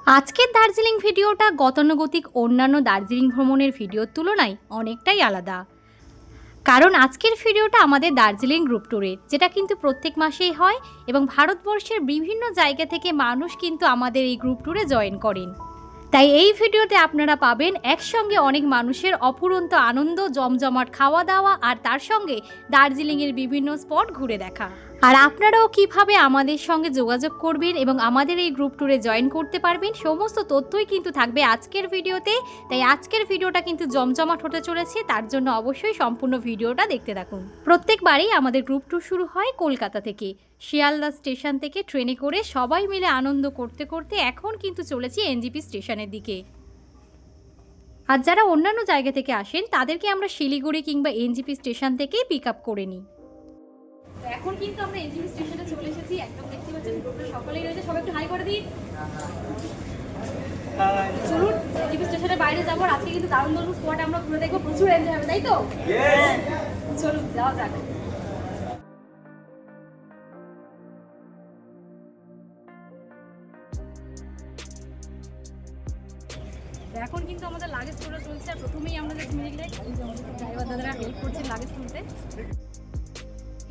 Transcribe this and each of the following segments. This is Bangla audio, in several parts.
আজকের দার্জিলিং ভিডিওটা গতানুগতিক অন্যান্য দার্জিলিং ভ্রমণের ভিডিওর তুলনায় অনেকটাই আলাদা। কারণ আজকের ভিডিওটা আমাদের দার্জিলিং গ্রুপ ট্যুরের, যেটা কিন্তু প্রত্যেক মাসেই হয় এবং ভারতবর্ষের বিভিন্ন জায়গা থেকে মানুষ কিন্তু আমাদের এই গ্রুপ ট্যুরে জয়েন করেন। তাই এই ভিডিওতে আপনারা পাবেন একসঙ্গে অনেক মানুষের অফুরন্ত আনন্দ, জমজমাট খাওয়া দাওয়া আর তার সঙ্গে দার্জিলিংয়ের বিভিন্ন স্পট ঘুরে দেখা। আর আপনারাও কিভাবে আমাদের সঙ্গে যোগাযোগ করবেন এবং আমাদের এই গ্রুপ ট্যুরে জয়েন করতে পারবেন, সমস্ত তথ্যই কিন্তু থাকবে আজকের ভিডিওতে। তাই আজকের ভিডিওটা কিন্তু জমজমাট হতে চলেছে, তার জন্য অবশ্যই সম্পূর্ণ ভিডিওটা দেখতে থাকুন। প্রত্যেকবারই আমাদের গ্রুপ ট্যুর শুরু হয় কলকাতা থেকে। শিয়ালদা স্টেশন থেকে ট্রেনে করে সবাই মিলে আনন্দ করতে করতে এখন কিন্তু চলেছি এনজেপি স্টেশনের দিকে। আর যারা অন্যান্য জায়গা থেকে আসেন তাদেরকে আমরা শিলিগুড়ি কিংবা এনজেপি স্টেশন থেকেই পিক আপ করে নিই। এখন কিন্তু আমরা এনজেপি স্টেশনে চলে এসেছি। একদম দেখতে পাচ্ছেন গ্রুপটা সকলেই রয়েছে, সবাই একটু হাই করে দিন। চলুন এনজেপি স্টেশনের বাইরে যাবো। আজকে কিন্তু দারুণ দারুণ স্পট আমরা ঘুরে দেখবো, প্রচুর এনজয় হবে, তাই তো? চলুন যাওয়া যাক। এখন কিন্তু আমাদের লাগেজ তোলা চলছে। আর প্রথমেই আমরা যে ড্রাইভার দাদারা হেল্প করছেন লাগেজ তুলতে।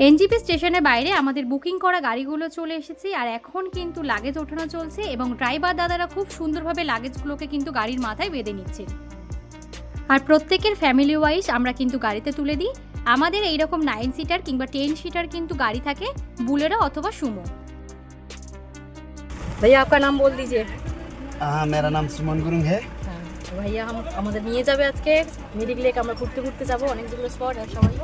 এনজেপি স্টেশনের বাইরে আমাদের বুকিং করা গাড়িগুলো চলে এসেছে আর এখন কিন্তু লাগেজ ওঠানো চলছে এবং ড্রাইভার দাদারা খুব সুন্দরভাবে লাগেজগুলোকে কিন্তু গাড়ির মাথায় বেঁধে নিচ্ছেন। আর প্রত্যেকের ফ্যামিলি ওয়াইজ আমরা কিন্তু গাড়িতে তুলে দিই। আমাদের এইরকম 9 সিটার কিংবা 10 সিটার কিন্তু গাড়ি থাকে, বুলেরো অথবা সুমো। ভাইয়া আপনার নাম বল দিজিয়ে। मेरा नाम सुमन गुरुंग है। ভাইয়া আমাদের নিয়ে যাবে আজকে মিরিক লেক। আমরা ঘুরতে ঘুরতে যাবো অনেকগুলো স্পট। আর সবাই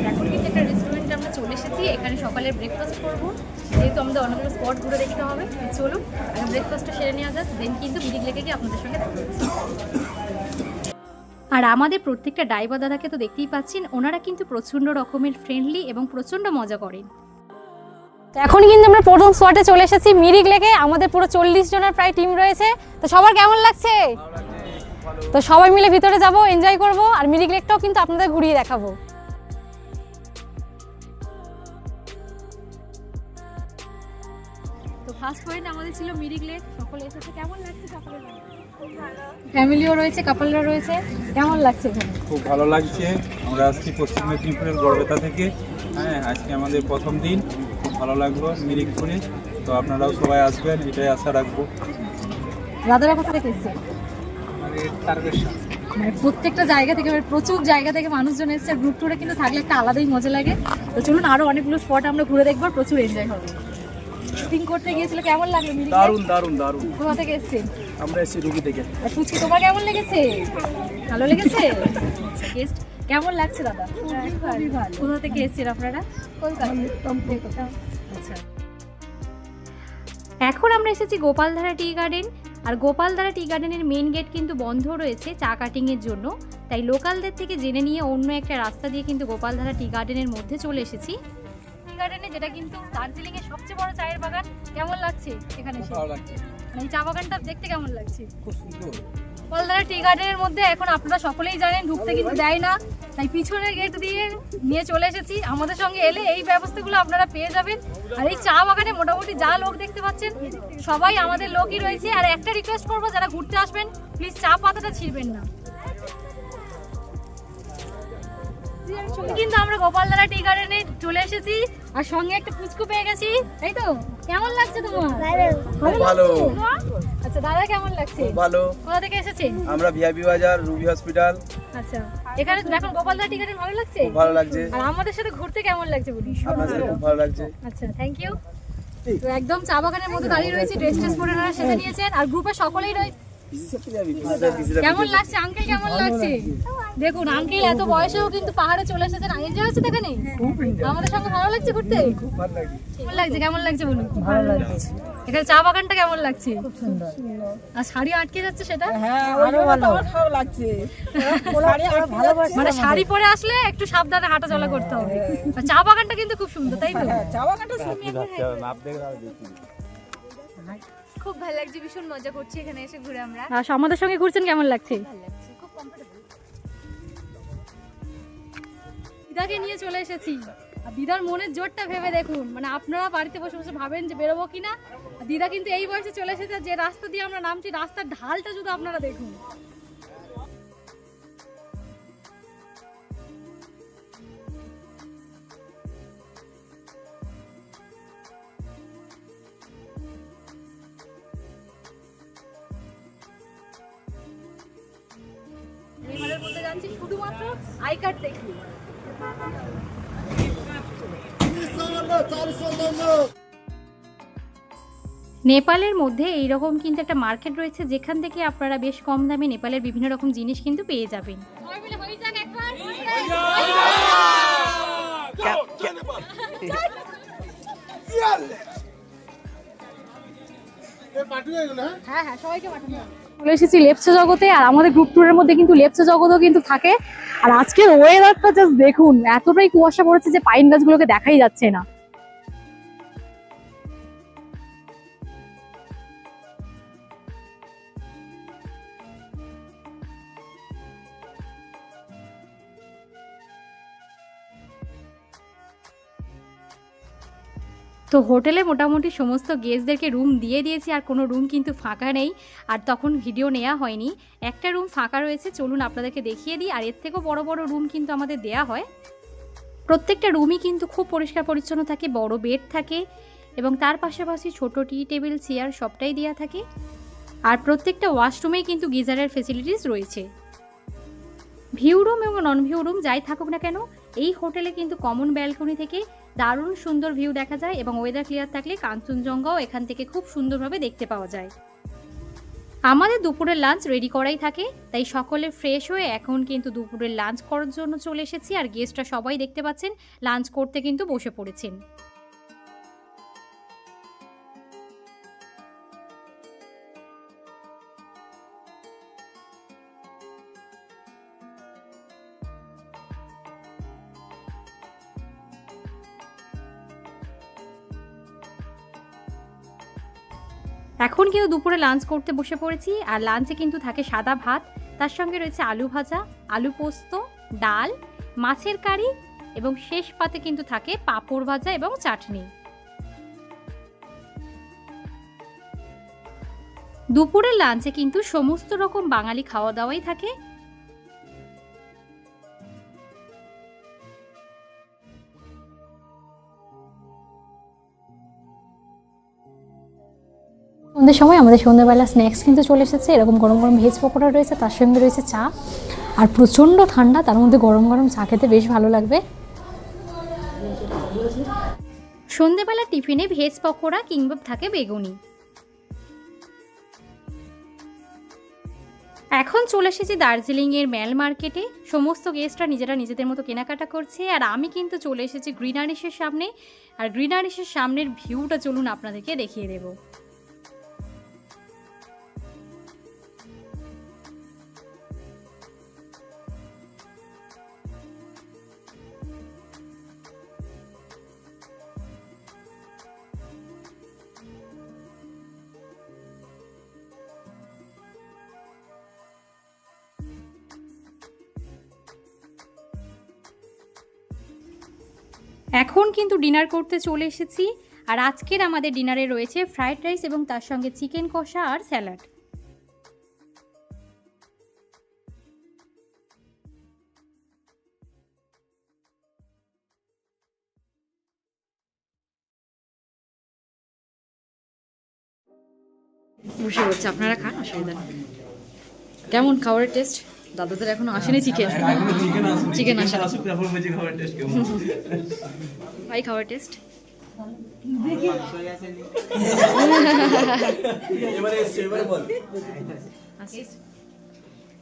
এখন কিন্তু একটা রেস্টুরেন্টে আমরা চলে এসেছি। এখানে সকালে ব্রেকফাস্ট করবো, যেহেতু আমাদের অনেকগুলো স্পট ঘুরে দেখতে হবে। চলুন আগে ব্রেকফাস্টটা সেরে নেওয়া যাক, দেন কিন্তু মিরিক লেকে গিয়ে আপনাদের সঙ্গে দেখা হচ্ছে। আর আমাদের প্রত্যেকটা ড্রাইভার দাদাকে তো দেখতেই পাচ্ছেন, ওনারা কিন্তু প্রচণ্ড রকমের ফ্রেন্ডলি এবং প্রচণ্ড মজা করেন। এখন কিন্তু আমরা প্রথম স্পটে চলে এসেছি মিরিক লেকে। আমাদের পুরো 40 জনের প্রায় টিম রয়েছে। তো সবার কেমন লাগছে? তো সবাই মিলে ভিতরে যাব, এনজয় করব আর মিরিক লেকটাও কিন্তু আপনাদের ঘুরিয়ে দেখাবো। তো ফার্স্ট পয়েন্ট আমাদের ছিল মিরিক লেক। সকলে এসেছে, কেমন লাগছে সকলের? ফ্যামিলিও রয়েছে, কাপলরা রয়েছে, কেমন লাগছে এখানে? খুব ভালো লাগছে। আমরা আসছি পশ্চিম মেদিনীপুরের গড়বেতা থেকে। হ্যাঁ, আজকে আমাদের প্রথম দিন, খুব ভালো লাগলো মিরিকপুরে। তো আপনারাও সবাই আসবেন, এটাই আশা রাখবো। দাদারা কোথা থেকে এসছে? মানে প্রত্যেকটা জায়গা থেকে, প্রচুর জায়গা থেকে মানুষজন এসছে। গ্রুপ ট্যুরে কিন্তু থাকলে একটা আলাদাই মজা লাগে। তো চলুন আরো অনেকগুলো স্পট আমরা ঘুরে দেখবো, প্রচুর এনজয় হবে। শুটিং করতে গিয়েছিল, কেমন লাগলো মিরিক? দারুন দারুন দারুন। কোথা থেকে এসেছেন? আমরা এসেছি রুগী থেকে। আর ফুচকি তোমার কেমন লেগেছে? ভালো লেগেছে? গেস্ট কেমন লাগছে দাদা? খুবই ভালো। কোথা থেকে এসেছেন আপনারা? কলকাতা। আচ্ছা, এখন আমরা এসেছি গোপালধারা টি গার্ডেন। আর গোপালধারা টি গার্ডেনের মেন গেট কিন্তু বন্ধ রয়েছে চা কাটিংয়ের জন্য। তাই লোকালদের থেকে জেনে নিয়ে অন্য একটা রাস্তা দিয়ে কিন্তু গোপালধারা টি গার্ডেনের মধ্যে চলে এসেছি। টি গার্ডেনে, যেটা কিন্তু দার্জিলিং এর সবচেয়ে বড় চায়ের বাগান। কেমন লাগছে এখানে? ভালো লাগছে। এই চা বাগানটা দেখতে কেমন লাগছে? খুব সুন্দর। গোপালধারা টি গার্ডেনের মধ্যে এখন আপনারা সকলেই জানেন ঢুকতে কিন্তু দেয় না, তাই পিছনের গেট দিয়ে নিয়ে চলে এসেছি। আমাদের সঙ্গে এলে এই ব্যবস্থাগুলো আপনারা পেয়ে যাবেন। আর এই চা বাগানে মোটামুটি যা লোক দেখতে পাচ্ছেন সবাই আমাদের লোকই রয়েছে। আর একটা রিকোয়েস্ট করবো, যারা ঘুরতে আসবেন প্লিজ চা পাতাটা ছিঁড়বেন না। কিন্তু আমরা গোপালধারা টি গার্ডেনে চলে এসেছি আর সঙ্গে একটা পুচকু পেয়ে গেছি, তাই তো? কেমন লাগছে তোমার? ভালো। আচ্ছা দাদা, কেমন লাগছে? ভালো। কোথা থেকে এসেছেন? আমরা ভিআইপি বাজার, রুবি হসপিটাল। আচ্ছা, এখানে এখন গোপালধারা টি গার্ডেন ভালো লাগছে? খুব ভালো লাগছে। আর আমাদের সাথে ঘুরতে কেমন লাগছে বলি? আপনার সাথে খুব ভালো লাগছে। আচ্ছা, থ্যাংক ইউ। তো একদম চা বাগানের মধ্যে দাঁড়িয়ে রয়েছি, ড্রেস পরে ওনারা সেজে নিয়েছেন আর গ্রুপে সকলেই রয়েছে। কেমন লাগছে আঙ্কেল? কেমন লাগছে? দেখুন আঙ্কেল এত বয়সেও কিন্তু পাহাড়ে চলে এসেছেন। এনজয় হচ্ছে এখানে? আমাদের সঙ্গে ভালো লাগছে ঘুরতে? কেমন লাগছে? কেমন লাগছে বলুন? ভালো লাগছে। এখানে চা বাগানটা কেমন লাগছে? খুব সুন্দর। আর শাড়ি আটকে যাচ্ছে সেটা? হ্যাঁ, আরো ভালো লাগছে। মানে শাড়ি পরে আসলে একটু সাবধানে হাঁটা চলা করতে হবে। আর চা বাগানটা কিন্তু খুব সুন্দর, তাই তো? চা বাগানটা সুন্দর। খুব ভালো লাগছে, ভীষণ মজা করছি এখানে এসে ঘুরে আমরা। আর আমাদের সঙ্গে ঘুরছেন, কেমন লাগছে? খুব কমফোর্টেবল। দিদাকে নিয়ে চলে এসেছি। আর দিদার মনের জোরটা ভেবে দেখুন, মানে আপনারা বাড়িতে বসে বসে ভাবেন যে বেরোবো কিনা, দিদা কিন্তু এই বয়সে চলে এসেছে। যে রাস্তা দিয়ে আমরা নামছি, রাস্তার ঢালটা শুধু আপনারা দেখুন। নেপালের মধ্যে যাচ্ছি শুধুমাত্র আই কার্ড দেখি। নেপালের মধ্যে এইরকম কিন্তু একটা মার্কেট রয়েছে, যেখান থেকে আপনারা বেশ কম দামে নেপালের বিভিন্ন রকম জিনিস কিন্তু পেয়ে যাবেন। হ্যাঁ হ্যাঁ, সবাইকে পাঠানো। চলে এসেছি লেপচা জগতে, আর আমাদের গ্রুপ ট্যুরের মধ্যে কিন্তু লেপচা জগতও কিন্তু থাকে। আর আজকের ওয়েদারটা জাস্ট দেখুন, এতটাই কুয়াশা পড়েছে যে পাইন গাছগুলোকে দেখাই যাচ্ছে না। তো হোটেলে মোটামুটি সমস্ত গেস্টদেরকে রুম দিয়ে দিয়েছি, আর কোনো রুম কিন্তু ফাঁকা নেই। আর তখন ভিডিও নেওয়া হয়নি, একটা রুম ফাঁকা রয়েছে, চলুন আপনাদেরকে দেখিয়ে দিই। আর এর থেকেও বড় বড় রুম কিন্তু আমাদের দেয়া হয়। প্রত্যেকটা রুমই কিন্তু খুব পরিষ্কার পরিচ্ছন্ন থাকে, বড় বেড থাকে, এবং তার পাশাপাশি ছোট টি টেবিল চেয়ার সবটাই দেওয়া থাকে। আর প্রত্যেকটা ওয়াশরুমেই কিন্তু গিজারের ফেসিলিটিস রয়েছে। ভিউ রুম এবং নন ভিউ রুম যাই থাকুক না কেন, এই হোটেলে কিন্তু কমন ব্যালকনি থেকে দারুণ সুন্দর ভিউ দেখা যায়, এবং ওয়েদার ক্লিয়ার থাকলে কাঞ্চনজঙ্ঘাও এখান থেকে খুব সুন্দরভাবে দেখতে পাওয়া যায়। আমাদের দুপুরের লাঞ্চ রেডি করাই থাকে, তাই সকলে ফ্রেশ হয়ে এখন কিন্তু দুপুরের লাঞ্চ করার জন্য চলে এসেছি। আর গেস্টরা সবাই দেখতে পাচ্ছেন লাঞ্চ করতে কিন্তু বসে পড়েছেন। এখন কিন্তু দুপুরে লাঞ্চ করতে বসে পড়েছি। আর লাঞ্চে কিন্তু থাকে সাদা ভাত, তার সঙ্গে রয়েছে আলু ভাজা, আলু পোস্ত, ডাল, মাছের কারি, এবং শেষ পাতে কিন্তু থাকে পাঁপড় ভাজা এবং চাটনি। দুপুরের লাঞ্চে কিন্তু সমস্ত রকম বাঙালি খাওয়া দাওয়াই থাকে। সন্ধ্যের সময় আমাদের সন্ধ্যেবেলা স্ন্যাক্স কিন্তু চলে এসেছে। এরকম গরম গরম ভেজ পকোড়া রয়েছে, তার সঙ্গে রয়েছে চা, আর প্রচণ্ড ঠান্ডা, তার মধ্যে গরম গরম চা খেতে বেশ ভালো লাগবে। সন্ধ্যেবেলা টিফিনে ভেজ পকোড়া কিংবা থাকে বেগুনি। এখন চলে এসেছি দার্জিলিংয়ের ম্যাল মার্কেটে। সমস্ত গেস্টরা নিজেরা নিজেদের মতো কেনাকাটা করছে, আর আমি কিন্তু চলে এসেছি গ্রিনারিসের সামনে। আর গ্রিনারিসের সামনের ভিউটা চলুন আপনাদেরকে দেখিয়ে দেবো। এখন কিন্তু ডিনার করতে চলে এসেছি। আর আজকের আমাদের ডিনারে রয়েছে ফ্রাইড রাইস এবং তার সঙ্গে চিকেন কষা আর স্যালাড। বসে বলছে, আপনারা খান, অসুবিধা নেই। কেমন খাবারের টেস্ট? দাদাদের এখনো আসেনি চিকেন আসে। ভাই খাবার টেস্ট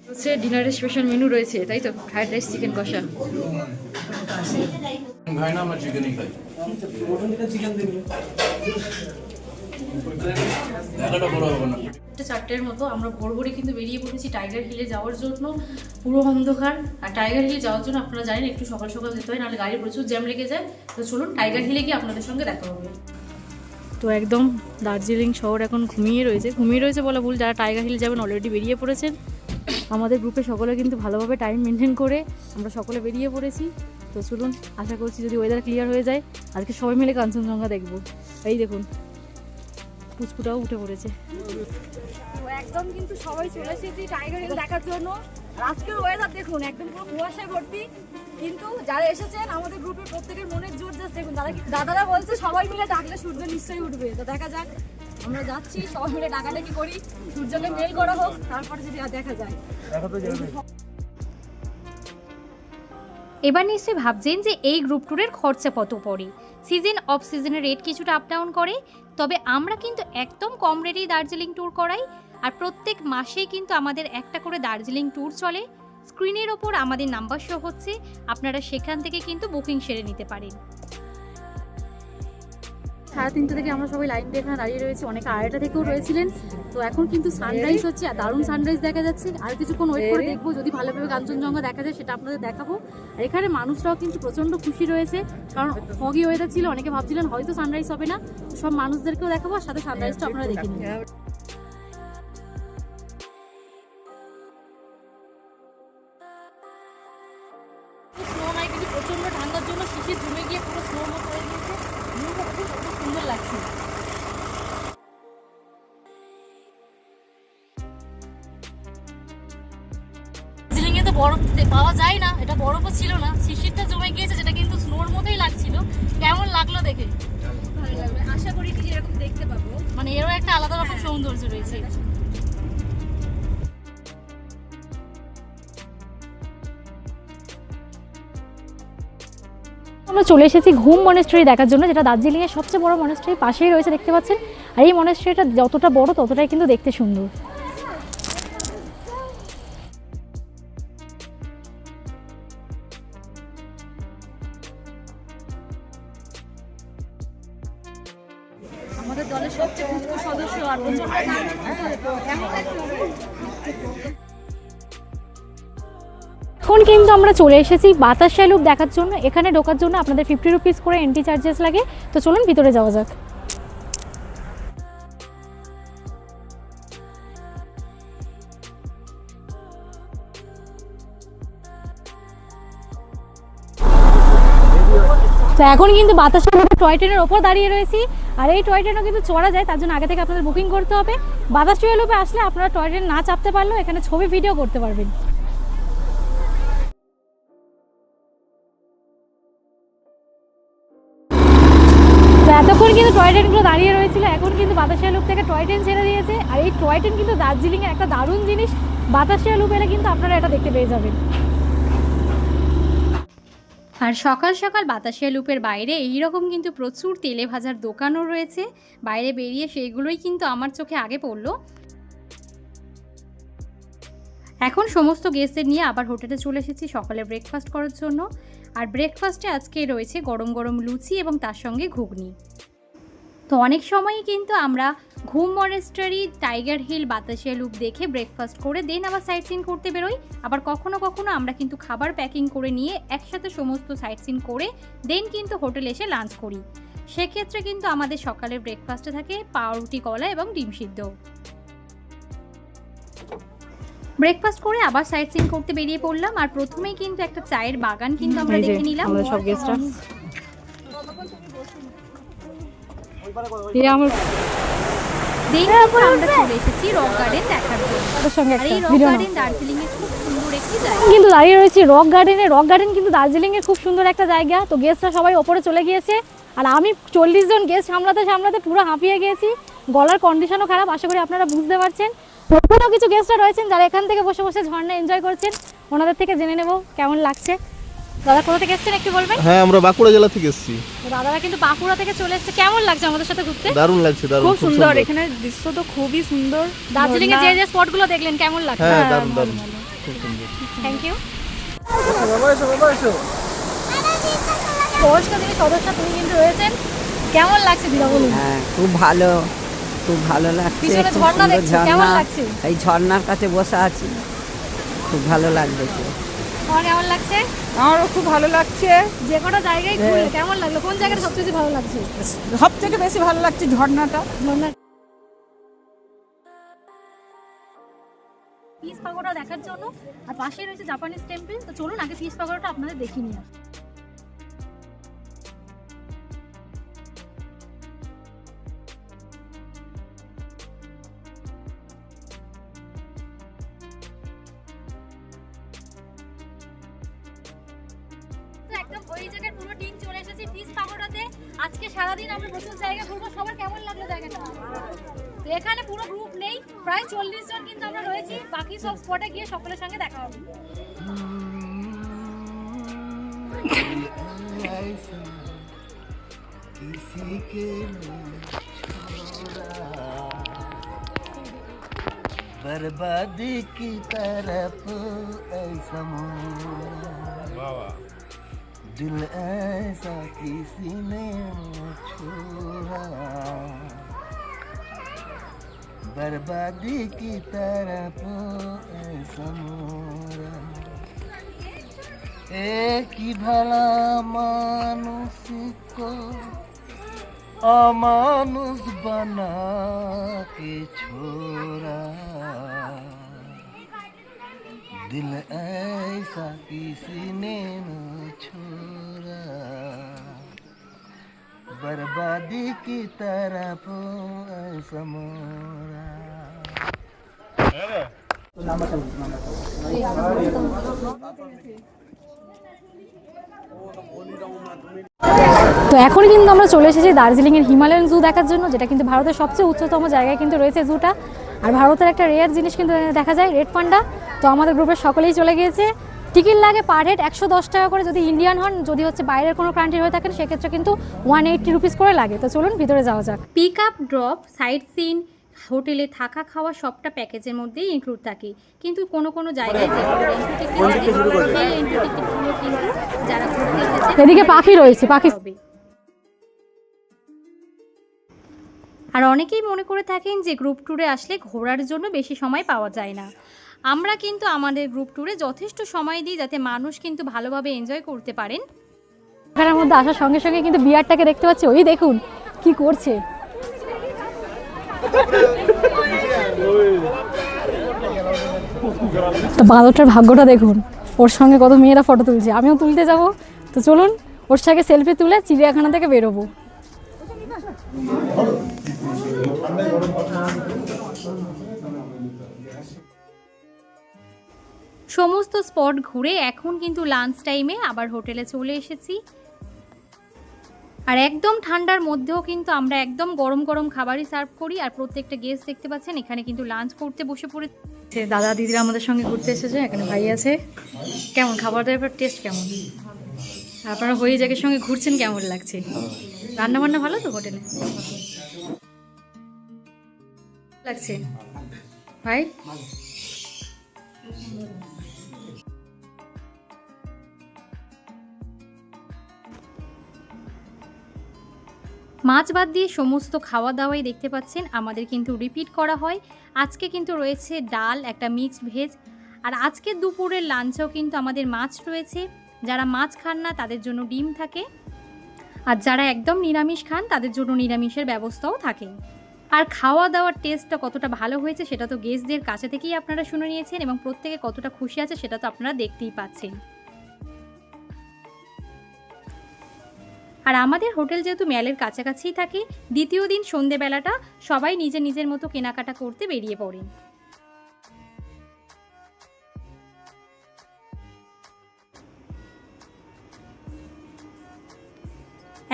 হচ্ছে ডিনারের স্পেশাল মেনু রয়েছে, তাই তো? ফ্রাইড রাইস, চিকেন কষা। খাই না, আমরা চিকেনই খাই। চারটের মতো আমরা ভোরভোরে কিন্তু বেরিয়ে পড়েছি টাইগার হিলে যাওয়ার জন্য। পুরো অন্ধকার, আর টাইগার হিলে যাওয়ার জন্য আপনারা জানেন একটু সকাল সকাল যেতে হয়, নাহলে গাড়ি প্রচুর জ্যাম লেগে যায়। তো চলুন টাইগার হিলে গিয়ে আপনাদের সঙ্গে দেখা হবে। তো একদম দার্জিলিং শহর এখন ঘুমিয়ে রয়েছে বলা ভুল, যারা টাইগার হিল যাবেন অলরেডি বেরিয়ে পড়েছেন। আমাদের গ্রুপে সকলে কিন্তু ভালোভাবে টাইম মেনটেন করে আমরা সকলে বেরিয়ে পড়েছি। তো চলুন, আশা করছি যদি ওয়েদার ক্লিয়ার হয়ে যায় আজকে সবাই মিলে কাঞ্চনজঙ্ঘা দেখবো। এই দেখুন পুচকুটাও উঠে পড়েছে। তো একদম কিন্তু সবাই চলে এসেছি টাইগার হিল দেখার জন্য। আর আজকের ওয়েদার দেখুন একদম পুরো কুয়াশায় ভর্তি, কিন্তু যারা এসেছেন আমাদের গ্রুপের প্রত্যেকের মনের জোর জাস্ট দেখুন। দাদারা বলছে সবাই মিলে ডাকলে সূর্য নিশ্চয়ই উঠবে। তো দেখা যাক, আমরা যাচ্ছি সবাই মিলে ডাকাডাকি করি, সূর্যকে মেল করা হোক, তারপরে যদি আর দেখা যায়। এবার নিশ্চয়ই ভাবছেন যে এই গ্রুপ ট্যুরের খরচা কত পড়ে। সিজন অফ সিজনের রেট কিছুটা আপ ডাউন করে, তবে আমরা কিন্তু একদম কম রেটেই দার্জিলিং ট্যুর করাই। আর প্রত্যেক মাসেই কিন্তু আমাদের একটা করে দার্জিলিং ট্যুর চলে। স্ক্রিনের ওপর আমাদের নাম্বার শো হচ্ছে, আপনারা সেখান থেকে কিন্তু বুকিং সেরে নিতে পারেন। 3:30 থেকে আমরা সবাই লাইন দিয়ে এখানে দাঁড়িয়ে রয়েছি, অনেকে 2:30 থেকেও রয়েছিলেন। তো এখন কিন্তু সানরাইজ হচ্ছে, আর দারুণ সানরাইজ দেখা যাচ্ছে। আর কিছুক্ষণ ওয়েট করে দেখবো, যদি ভালোভাবে কাঞ্চনজঙ্ঘা দেখা যায় সেটা আপনাদের দেখাবো। আর এখানে মানুষরাও কিন্তু প্রচণ্ড খুশি রয়েছে, কারণ ফগি ওয়েদার ছিল, অনেকে ভাবছিলেন হয়তো সানরাইজ হবে না। সব মানুষদেরকেও দেখাবো, আর সাথে সানরাইজটা আপনারা দেখে নিন। স্নো নাই, কিন্তু প্রচণ্ড ঠান্ডার জন্য শিশির জমে গিয়ে পুরো স্নোর মতো হয়ে গিয়েছে। ভিউটা খুব সুন্দর লাগছে। দার্জিলিংয়ে তো বরফ পাওয়া যায় না, এটা বরফও ছিল না, শিশিরটা জমে গিয়েছে, যেটা কিন্তু স্নোর মতোই লাগছিল। কেমন লাগলো দেখে? ভালো লাগবে, আশা করি কি এরকম দেখতে পাবো। মানে এরও একটা আলাদা রকম সৌন্দর্য রয়েছে। আমরা চলে এসেছি ঘুম মনেস্ট্রি দেখার জন্য, যেটা দার্জিলিংয়ের সবচেয়ে বড় মনেস্ট্রি, পাশেই রয়েছে দেখতে পাচ্ছেন। আর এই মনেস্ট্রিটা যতটা বড় ততটাই কিন্তু দেখতে সুন্দর। আমাদের দলের সবচেয়ে পুরনো সদস্য আর এখন কিন্তু আমরা চলে এসেছি বাতাসিয়া লুপ দেখার জন্য। এখানে ঢোকার জন্য আপনাদের 50 রুপিস করে এন্ট্রি চার্জেস লাগে। তো চলুন ভিতরে যাওয়া যাক। তো এখন কিন্তু বাতাসিয়া লুপের টয় ট্রেনের ওপর দাঁড়িয়ে রয়েছি। আর এই টয় ট্রেনও কিন্তু চড়া যায়, তার জন্য আগে থেকে আপনাদের বুকিং করতে হবে। বাতাসিয়া লুপে আসলে আপনারা টয় ট্রেন না চাপতে পারলেও এখানে ছবি ভিডিও করতে পারবেন। তো এতক্ষণ কিন্তু টয় ট্রেনগুলো দাঁড়িয়ে রয়েছিল, এখন কিন্তু বাতাসিয়া লুপ থেকে টয় ট্রেন ছেড়ে দিয়েছে। আর এই টয় ট্রেন কিন্তু দার্জিলিংয়ের একটা দারুণ জিনিস, বাতাসিয়া লুপ এলে কিন্তু আপনারা এটা দেখতে পেয়ে যাবেন। আর সকাল সকাল বাতাসিয়া লুপের বাইরে এইরকম কিন্তু প্রচুর তেলে ভাজার দোকানও রয়েছে। বাইরে বেরিয়ে সেইগুলোই কিন্তু আমার চোখে আগে পড়লো। এখন সমস্ত গেস্টদের নিয়ে আবার হোটেলে চলে এসেছি সকালে ব্রেকফাস্ট করার জন্য। আর ব্রেকফাস্টে আজকে রয়েছে গরম গরম লুচি এবং তার সঙ্গে ঘুগনি। তো অনেক সময়ই কিন্তু আমরা Ghum monastery, Tiger Hill, Batasia Loop দেখে ব্রেকফাস্ট করে দেন আবার সাইট সিন করতে বেরোই। আবার কখনো কখনো আমরা কিন্তু খাবার প্যাকিং করে নিয়ে একসাথে সমস্ত সাইট সিন করে দেন কিন্তু হোটেলে এসে লাঞ্চ করি। সেক্ষেত্রে কিন্তু আমাদের সকালের ব্রেকফাস্টে থাকে পাউরুটি, কলা এবং ডিম সিদ্ধ। ব্রেকফাস্ট করে আবার সাইট সিন করতে বেরিয়ে পড়লাম। আর প্রথমেই কিন্তু একটা চায়ের বাগান কিন্তু আমরা দেখে নিলাম। সব গেস্টরা আমরা চলে এসেছি রক গার্ডেন দেখার জন্য। আর এই রক গার্ডেন দার্জিলিং এর খুব সুন্দর একটি জায়গা। কিন্তু দাঁড়িয়ে রয়েছি রক গার্ডেনে। রক গার্ডেন কিন্তু দার্জিলিং এর খুব সুন্দর একটা জায়গা। তো গেস্টরা সবাই ওপরে চলে গিয়েছে, আর আমি 40 জন গেস্ট সামলাতে সামলাতে পুরো হাঁপিয়ে গিয়েছি। গলার কন্ডিশনও খারাপ, আশা করি আপনারা বুঝতে পারছেন। ওখানেও কিছু গেস্টরা রয়েছেন যারা এখান থেকে বসে বসে ঝর্ণা এনজয় করছেন, ওনাদের থেকে জেনে নেব কেমন লাগছে। দাদা কোথা থেকে এসেছেন একটু বলবেন? হ্যাঁ, আমরা বাঁকুড়া জেলা থেকে এসেছি। দাদারা কিন্তু বাঁকুড়া থেকে চলে এসেছে। কেমন লাগছে আমাদের সাথে ঘুরতে? দারুণ লাগছে, দারুণ, খুব সুন্দর, এখানে দৃশ্য তো খুবই সুন্দর। দার্জিলিং এর যে স্পটগুলো দেখলেন কেমন লাগছে? হ্যাঁ, দারুণ দারুণ, খুব সুন্দর। Thank you. বাবা এসো, বাবা এসো। পৌঁছকা যিনি সদস্য তিনি কিন্তু রয়েছেন। কেমন লাগছে দিদা বলুন? হ্যাঁ, খুব ভালো, খুব ভালো লাগছে। পিছনে খুব ঝর্ণা সুন্দর দেখছি, কেমন লাগছে? এই ঝর্ণার কাছে বসে আছি, খুব ভালো লাগছে। তোমার কেমন লাগছে? আমারও খুব ভালো লাগছে। যে কোনো জায়গায় ঘুরলে কেমন লাগলো? কোন জায়গাটা সবচেয়ে বেশি ভালো লাগছে? সব থেকে বেশি ভালো লাগছে ঝর্ণাটা। ঝর্ণা পিস পাগোড়া দেখার জন্য। আর পাশে রয়েছে জাপানিজ টেম্পল। তো চলুন আগে পিস পাগোড়াটা আপনাদের দেখিয়ে নিয়ে আসি। ওই জায়গায় পুরো টিম চলে এসেছে পিস পাগোড়াতে। আজকে সারাদিন আমরা প্রচুর জায়গা ঘুরবো। সবার কেমন লাগলো জায়গাটা? তো এখানে পুরো গ্রুপ নেই, প্রায় 40 জন কিন্তু আমরা রয়েছি। বাকি সব স্পটে গিয়ে সকলের সঙ্গে দেখা হবে। बर्बादी की तरफ ऐसा दिल ऐसा किसी ने छोड़ा, बर्बादी की तरफ ऐसा मोरा, एक ही भला मानुष को अमानुष बना के छोड़ा, दिल ऐसा किसी ने न छोड़ा, बर्बादी की तरफ ऐसा मोरा। তো এখন কিন্তু আমরা চলে এসেছি দার্জিলিংয়ের হিমালয়ান জু দেখার জন্য, যেটা কিন্তু ভারতের সবচেয়ে উচ্চতম জায়গায় কিন্তু রয়েছে জুটা। আর ভারতের একটা রেয়ার জিনিস কিন্তু দেখা যায়, রেড পান্ডা। তো আমাদের গ্রুপের সকলেই চলে গিয়েছে। টিকিট লাগে পার হেড 110 টাকা করে যদি ইন্ডিয়ান হন, যদি হচ্ছে বাইরের কোনো কান্ট্রির হয়ে থাকেন সেক্ষেত্রে কিন্তু 180 রুপিস করে লাগে। তো চলুন ভিতরে যাওয়া যাক। Pick up, drop, sight seen, হোটেলে থাকা খাওয়া সবটা প্যাকেজের মধ্যেই ইনক্লুড থাকে। কিন্তু কোনো জায়গায় যারা ঘুরতে এসেছে এদিকে পাখি রয়েছে, পাখি। আর অনেকেই মনে করে থাকেন যে গ্রুপ ট্যুরে আসলে ঘোরার জন্য বেশি সময় পাওয়া যায় না। আমরা কিন্তু আমাদের গ্রুপ ট্যুরে যথেষ্ট সময় দিই যাতে মানুষ কিন্তু ভালোভাবে এনজয় করতে পারেন। এখানের মধ্যে আসার সঙ্গে সঙ্গে কিন্তু বিয়ারটাকে দেখতে পাচ্ছি, ওই দেখুন কি করছে। তো বাঁদরটার ভাগ্যটা দেখুন, ওর সঙ্গে কত মেয়েরা ফটো তুলছে। আমিও তুলতে যাব। তো চলুন ওর সঙ্গে সেলফি তুলে চিড়িয়াখানা থেকে বেরোবো। সমস্ত স্পট ঘুরে এখন কিন্তু লাঞ্চ টাইমে আবার হোটেলে চলে এসেছি। আর একদম ঠান্ডার মধ্যেও কিন্তু আমরা একদম গরম গরম খাবারই সার্ভ করি। আর প্রত্যেকটা গেস্ট দেখতে পাচ্ছেন এখানে কিন্তু লাঞ্চ করতে বসে পড়েছে। দাদা দিদিরা আমাদের সঙ্গে ঘুরতে এসেছে, এখানে ভাই আছে। কেমন খাবার দাবার টেস্ট কেমন? আপনারা হয়ে জায়গার সঙ্গে ঘুরছেন, কেমন লাগছে? রান্না বান্না ভালো তো হোটেলে লাগছে ভাই? মাছ বাদ দিয়ে সমস্ত খাওয়া দাওয়াই দেখতে পাচ্ছেন আমাদের কিন্তু রিপিট করা হয়। আজকে কিন্তু রয়েছে ডাল, একটা মিক্সড ভেজ। আর আজকে দুপুরের লাঞ্চেও কিন্তু আমাদের মাছ রয়েছে। যারা মাছ খান না তাদের জন্য ডিম থাকে, আর যারা একদম নিরামিষ খান তাদের জন্য নিরামিষের ব্যবস্থাও থাকে। আর খাওয়া দাওয়ার টেস্টটা কতটা ভালো হয়েছে সেটা তো গেস্টদের কাছে থেকেই আপনারা শুনে নিয়েছেন, এবং প্রত্যেকে কতটা খুশি আছে সেটা তো আপনারা দেখতেই পাচ্ছেন। আর আমাদের হোটেল যেহেতু ম্যালের কাছাকাছিই থাকে, দ্বিতীয় দিন সন্ধেবেলাটা সবাই নিজের নিজের মতো কেনাকাটা করতে বেরিয়ে পড়েন।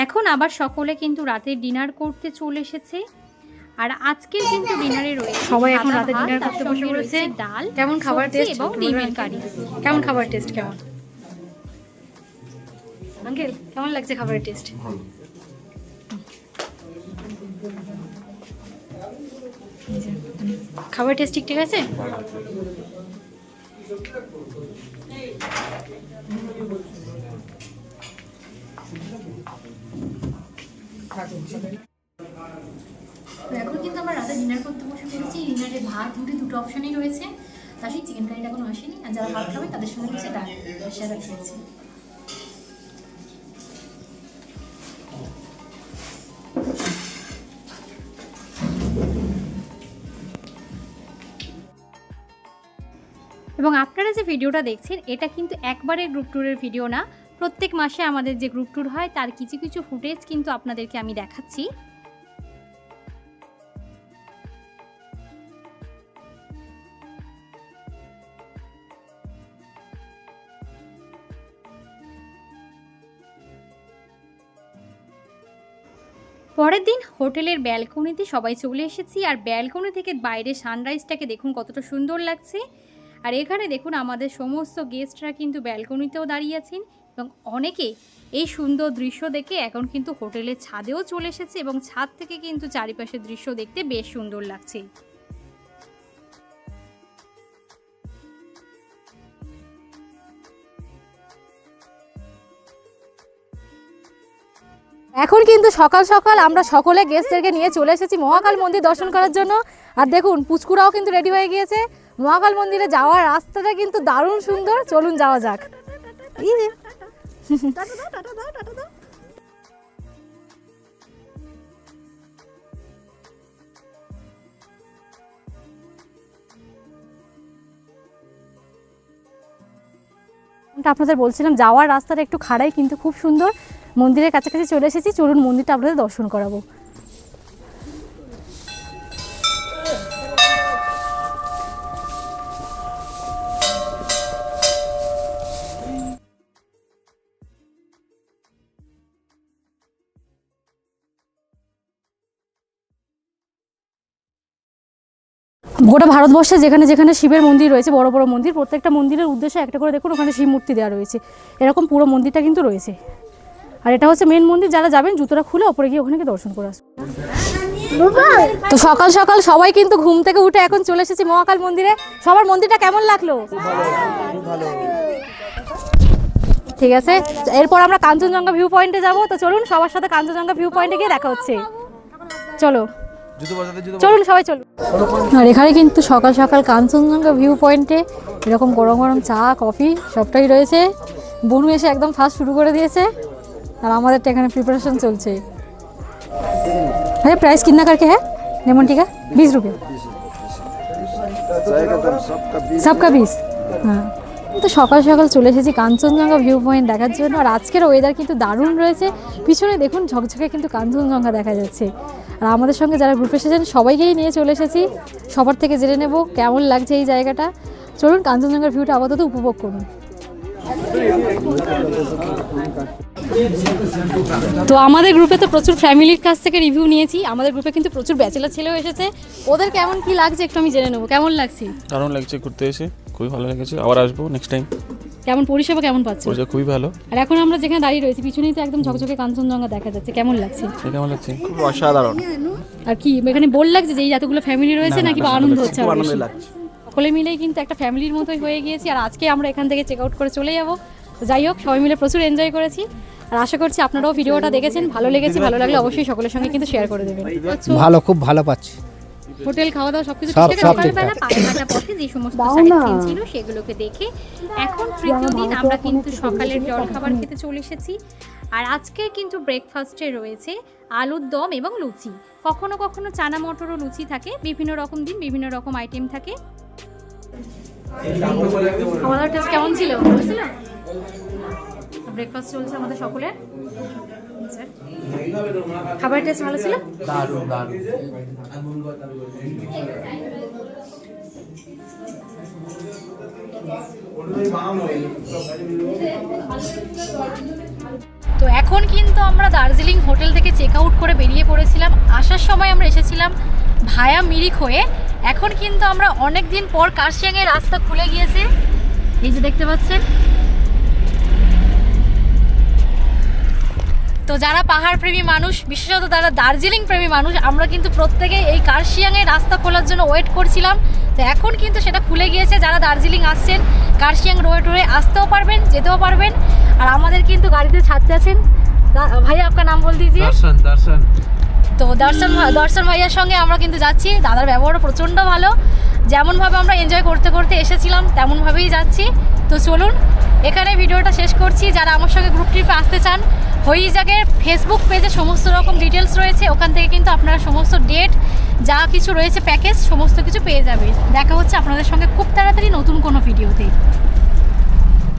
এখন আবার সকলে কিন্তু রাতের ডিনার করতে চলে এসেছে। আর আজকের কিন্তু ডিনারে রয়েছে সবাই এখন রাতে ডিনার করতে বসে পড়েছে। ডাল, কেমন খাবার টেস্ট এবং ডিমের কারি। কেমন খাবার টেস্ট কেমন? আঙ্কেল কেমন লাগছে খাবারের টেস্ট? খাবার টেস্ট ঠিক আছে? এখন কিন্তু আমরা রাতে ডিনার করতে বসে পড়েছি। ডিনারে ভাত রুটি দুটো অপশনই রয়েছে, তার সাথে চিকেন কারিটা এখনো আসেনি। আর যারা ভাত খাবে তাদের সঙ্গে হচ্ছে ডাল স্যালাড রয়েছে। এবং আপনারা যে ভিডিওটা দেখছেন এটা কিন্তু একবারের গ্রুপ ট্যুরের ভিডিও না, প্রত্যেক মাসে আমাদের যে গ্রুপ ট্যুর হয় তার কিছু কিছু ফুটেজ কিন্তু আপনাদেরকে আমি দেখাচ্ছি। পরের দিন হোটেলের ব্যালকনিতে সবাই চলে এসেছি, আর ব্যালকনি থেকে বাইরে সানরাইজটাকে দেখুন কতটা সুন্দর লাগছে। আর এখানে দেখুন আমাদের সমস্ত গেস্টরা কিন্তু ব্যালকনিতেও দাঁড়িয়ে আছেন এবং অনেকে এই সুন্দর দৃশ্য দেখে এখন কিন্তু হোটেলের ছাদেও চলে এসেছে এবং ছাদ থেকে কিন্তু চারিপাশের দৃশ্য দেখতে বেশ সুন্দর লাগছে। এখন কিন্তু সকাল সকাল আমরা সকলে গেস্টদেরকে নিয়ে চলে এসেছি মহাকাল মন্দির দর্শন করার জন্য। আর দেখুন পুচকুরাও কিন্তু রেডি হয়ে গিয়েছে। মহাকাল মন্দিরে যাওয়ার রাস্তাটা কিন্তু দারুণ সুন্দর, চলুন যাওয়া যাক। এই যে আপনাদের বলছিলাম যাওয়ার রাস্তাটা একটু খাড়াই কিন্তু খুব সুন্দর। মন্দিরের কাছাকাছি চলে এসেছি, চলুন মন্দিরটা আপনাদের দর্শন করাবো। গোটা ভারতবর্ষে যেখানে যেখানে শিবের মন্দির রয়েছে, বড় বড় মন্দির, প্রত্যেকটা মন্দিরের উদ্দেশ্যে একটা করে দেখুন ওখানে শিব মূর্তি দেওয়া রয়েছে। এরকম পুরো মন্দিরটা কিন্তু রয়েছে। আর এটা হচ্ছে মেন মন্দির, যারা যাবেন জুতোটা খুলে ওপরে গিয়ে ওখানে দর্শন করে আসবেন। তো সকাল সকাল সবাই কিন্তু ঘুম থেকে উঠে এখন চলে এসেছি মহাকাল মন্দিরে। সবার মন্দিরটা কেমন লাগলো? ঠিক আছে, এরপর আমরা কাঞ্চনজঙ্ঘা ভিউ পয়েন্টে যাব। তো চলুন সবার সাথে কাঞ্চনজঙ্ঘা ভিউ পয়েন্টে গিয়ে দেখা হচ্ছে। চলো চলুন সবাই চলুন। আর এখানে কিন্তু সকাল সকাল কাঞ্চনজঙ্ঘা ভিউ পয়েন্টে এরকম গরম গরম চা কফি সবটাই রয়েছে। বনু এসে একদম ফার্স্ট শুরু করে দিয়েছে আর আমাদেরটা এখানে প্রিপারেশন চলছে। আরে প্রাইস কিतना करके है लेमन टी का? 20 रुपये सबका 20। হ্যাঁ, তো সকাল সকাল চলে এসেছি কাঞ্চনজঙ্ঘা ভিউ পয়েন্ট দেখার জন্য। আর আজকের ওয়েদার কিন্তু দারুণ রয়েছে। পিছনে দেখুন ঝকঝকে কিন্তু কাঞ্চনজঙ্ঘা দেখা যাচ্ছে। আর আমাদের সঙ্গে যারা গ্রুপে এসেছেন সবাইকেই নিয়ে চলে এসেছি। সবার থেকে জেনে নেব কেমন লাগছে এই জায়গাটা। চলুন কাঞ্চনজঙ্ঘার ভিউটা আপাতত উপভোগ করুন। তো আমাদের গ্রুপে তো প্রচুর ফ্যামিলির কাছ থেকে রিভিউ নিয়েছি। আমাদের গ্রুপে কিন্তু প্রচুর ব্যাচেলার ছেলেও এসেছে। ওদের কেমন কি লাগছে একটু আমি জেনে নেবো। কেমন লাগছে? দারুণ লাগছে, ঘুরতে এসে খুবই ভালো লেগেছে, আবার আসবো নেক্সট টাইম। কেমন পরিষেবা কেমন পাচ্ছো? পরিষেবা খুবই ভালো। আর এখন আমরা যেখানে দাঁড়িয়ে রয়েছি পিছনেই তো একদম ঝকঝকে কাঞ্চনজঙ্ঘা দেখা যাচ্ছে। কেমন লাগছে? কেমন লাগছে? খুব অসাধারণ। আর কি এখানে বোর লাগছে যে এই এতগুলো ফ্যামিলি রয়েছে নাকি বা আনন্দ হচ্ছে? খুব আনন্দ লাগছে। সকলে মিলেই কিন্তু একটা ফ্যামিলির মতোই হয়ে গিয়েছি। আর আজকে আমরা এখান থেকে চেক আউট করে চলে যাবো। তো যাই হোক, সবাই মিলে প্রচুর এনজয় করেছি। আর আশা করছি আপনারাও ভিডিওটা দেখেছেন, ভালো লেগেছে। ভালো লাগলে অবশ্যই সকলের সঙ্গে কিন্তু শেয়ার করে দেবেন। ভালো, খুব ভালো পাচ্ছি। হোটেল খাওয়া দাওয়া সবকিছু সব ঠিক আছে? সকালবেলা পাহাড়াটা পথে যে সমস্ত সাইট সিন ছিল সেগুলোকে দেখে এখন তৃতীয় দিন আমরা কিন্তু সকালের জলখাবার খেতে চলে এসেছি। আর আজকের কিন্তু ব্রেকফাস্টে রয়েছে আলুর দম এবং লুচি। কখনো কখনো চানা মটর ও লুচি থাকে, বিভিন্ন রকম দিন বিভিন্ন রকম আইটেম থাকে। খাওয়া টেস্ট কেমন ছিল? ব্রেকফাস্ট চলছে আমাদের সকলের। খাবারের টেস্ট ভালো ছিল? তো এখন কিন্তু আমরা দার্জিলিং হোটেল থেকে চেক আউট করে বেরিয়ে পড়েছিলাম। আসার সময় আমরা এসেছিলাম ভায়া মিরিক হয়ে। এখন কিন্তু আমরা অনেক দিন পর কার্শিয়াংয়ের রাস্তা খুলে গিয়েছে, এই যে দেখতে পাচ্ছেন। তো যারা পাহাড় প্রেমী মানুষ, বিশেষত যারা দার্জিলিং প্রেমী মানুষ, আমরা কিন্তু প্রত্যেকে এই কার্শিয়াংয়ের রাস্তা খোলার জন্য ওয়েট করছিলাম। তো এখন কিন্তু সেটা খুলে গিয়েছে। যারা দার্জিলিং আসছেন কার্শিয়াং রোড হয়ে আসতেও পারবেন, যেতেও পারবেন। আর আমাদের কিন্তু গাড়িতে ছাড়তে আছেন ভাইয়া, আপনার নাম বল দিজিয়ে। দর্শন। তো দর্শন ভাইয়ার সঙ্গে আমরা কিন্তু যাচ্ছি। দাদার ব্যবহারও প্রচণ্ড ভালো। যেমনভাবে আমরা এনজয় করতে করতে এসেছিলাম তেমনভাবেই যাচ্ছি। তো চলুন এখানে ভিডিওটা শেষ করছি। যারা আমার সঙ্গে গ্রুপ ট্রিপে আসতে চান, হইজাগের ফেসবুক পেজে সমস্ত রকম ডিটেলস রয়েছে। ওখান থেকে কিন্তু আপনারা সমস্ত ডেট যা কিছু রয়েছে প্যাকেজ সমস্ত কিছু পেয়ে যাবেন। দেখা হচ্ছে আপনাদের সঙ্গে খুব তাড়াতাড়ি নতুন কোনো ভিডিওতে।